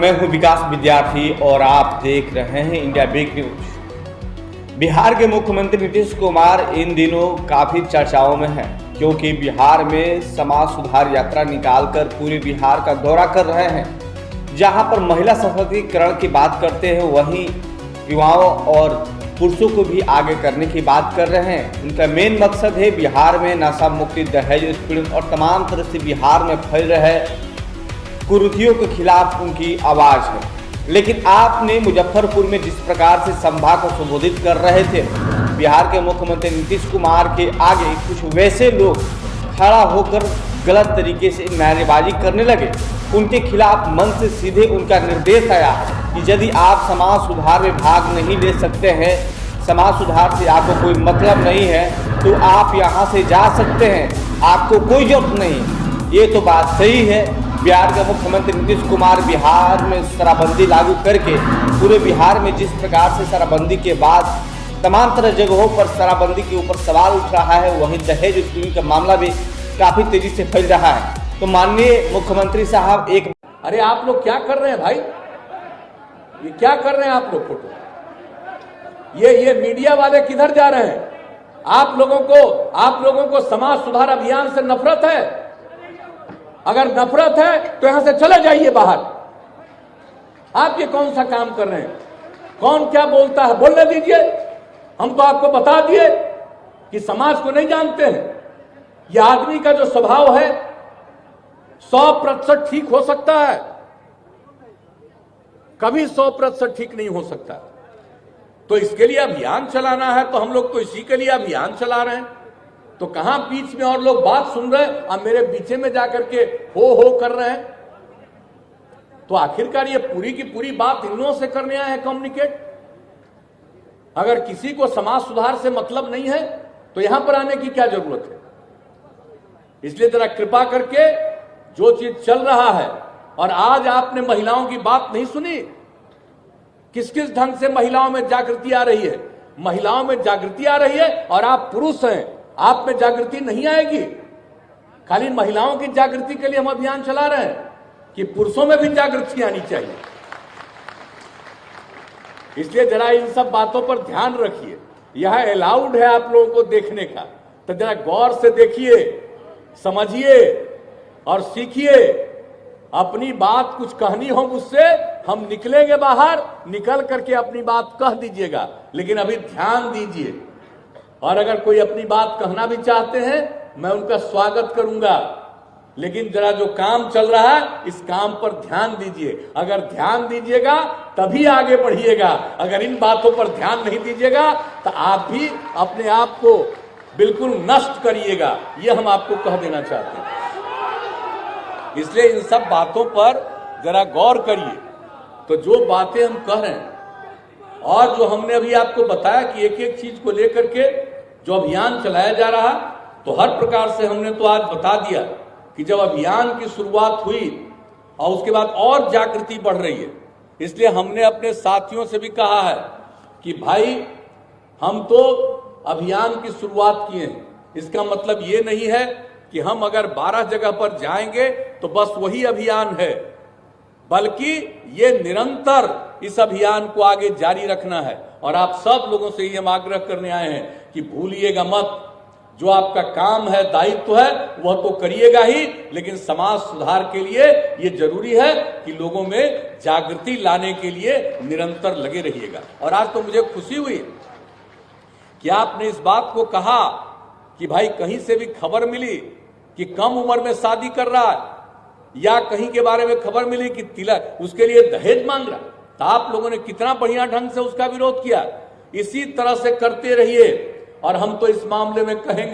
मैं हूं विकास विद्यार्थी और आप देख रहे हैं इंडिया बिग न्यूज। बिहार के मुख्यमंत्री नीतीश कुमार इन दिनों काफी चर्चाओं में हैं, क्योंकि बिहार में समाज सुधार यात्रा निकालकर पूरे बिहार का दौरा कर रहे हैं। जहां पर महिला सशक्तिकरण की बात करते हैं, वहीं युवाओं और पुरुषों को भी आगे करने की बात कर रहे हैं। उनका मेन मकसद है बिहार में नशा मुक्ति, दहेज उत्पीड़न और तमाम तरह से बिहार में फैल रहे कुरीतियों के खिलाफ उनकी आवाज़ है। लेकिन आपने मुजफ्फरपुर में जिस प्रकार से सभा को संबोधित कर रहे थे, बिहार के मुख्यमंत्री नीतीश कुमार के आगे कुछ वैसे लोग खड़ा होकर गलत तरीके से नारेबाजी करने लगे। उनके खिलाफ मन से सीधे उनका निर्देश आया कि यदि आप समाज सुधार में भाग नहीं ले सकते हैं, समाज सुधार से आपको कोई मतलब नहीं है, तो आप यहाँ से जा सकते हैं, आपको कोई जरूरत नहीं। ये तो बात सही है। बिहार के मुख्यमंत्री नीतीश कुमार बिहार में शराबबंदी लागू करके पूरे बिहार में जिस प्रकार से शराबबंदी के बाद तमाम तरह जगहों पर शराबबंदी के ऊपर सवाल उठ रहा है, वहीं दहेज उत्पीड़न का मामला भी काफ़ी तेजी से फैल रहा है। तो माननीय मुख्यमंत्री साहब एक अरे आप लोग क्या कर रहे हैं भाई, ये क्या कर रहे हैं आप लोग? फोटो ये मीडिया वाले किधर जा रहे हैं? आप लोगों को समाज सुधार अभियान से नफरत है? अगर नफरत है तो यहां से चले जाइए बाहर। आप ये कौन सा काम कर रहे हैं? कौन क्या बोलता है बोलने दीजिए। हम तो आपको बता दिए कि समाज को नहीं जानते हैं। ये आदमी का जो स्वभाव है 100% ठीक हो सकता है, कभी 100% ठीक नहीं हो सकता। तो इसके लिए अभियान चलाना है, तो हम लोग तो इसी के लिए अभियान चला रहे हैं। तो कहां बीच में और लोग बात सुन रहे हैं और मेरे पीछे में जाकर के हो कर रहे हैं। तो आखिरकार ये पूरी की पूरी बात इन लोगों से करने आए हैं कम्युनिकेट। अगर किसी को समाज सुधार से मतलब नहीं है तो यहां पर आने की क्या जरूरत है? इसलिए जरा कृपा करके जो चीज चल रहा है, और आज आपने महिलाओं की बात नहीं सुनी, किस किस ढंग से महिलाओं में जागृति आ रही है। महिलाओं में जागृति आ रही है और आप पुरुष हैं, आप में जागृति नहीं आएगी। खाली महिलाओं की जागृति के लिए हम अभियान चला रहे हैं कि पुरुषों में भी जागृति आनी चाहिए। इसलिए जरा इन सब बातों पर ध्यान रखिए। यह अलाउड है आप लोगों को देखने का, तो जरा गौर से देखिए, समझिए और सीखिए। अपनी बात कुछ कहनी हो मुझसे, हम निकलेंगे बाहर, निकल करके अपनी बात कह दीजिएगा, लेकिन अभी ध्यान दीजिए। और अगर कोई अपनी बात कहना भी चाहते हैं, मैं उनका स्वागत करूंगा, लेकिन जरा जो काम चल रहा है इस काम पर ध्यान दीजिए। अगर ध्यान दीजिएगा तभी आगे बढ़िएगा। अगर इन बातों पर ध्यान नहीं दीजिएगा तो आप भी अपने आप को बिल्कुल नष्ट करिएगा। ये हम आपको कह देना चाहते हैं। इसलिए इन सब बातों पर जरा गौर करिए। तो जो बातें हम कह रहे हैं और जो हमने अभी आपको बताया कि एक एक चीज को लेकर के जो अभियान चलाया जा रहा, तो हर प्रकार से हमने तो आज बता दिया कि जब अभियान की शुरुआत हुई और उसके बाद और जागृति बढ़ रही है। इसलिए हमने अपने साथियों से भी कहा है कि भाई हम तो अभियान की शुरुआत किए हैं, इसका मतलब ये नहीं है कि हम अगर 12 जगह पर जाएंगे तो बस वही अभियान है, बल्कि ये निरंतर इस अभियान को आगे जारी रखना है। और आप सब लोगों से ये हम आग्रह करने आए हैं कि भूलिएगा मत, जो आपका काम है, दायित्व है, वह तो करिएगा ही, लेकिन समाज सुधार के लिए ये जरूरी है कि लोगों में जागृति लाने के लिए निरंतर लगे रहिएगा। और आज तो मुझे खुशी हुई कि आपने इस बात को कहा कि भाई कहीं से भी खबर मिली कि कम उम्र में शादी कर रहा है, या कहीं के बारे में खबर मिली कि तिलक उसके लिए दहेज मांग रहा, तो आप लोगों ने कितना बढ़िया ढंग से उसका विरोध किया। इसी तरह से करते रहिए और हम तो इस मामले में कहेंगे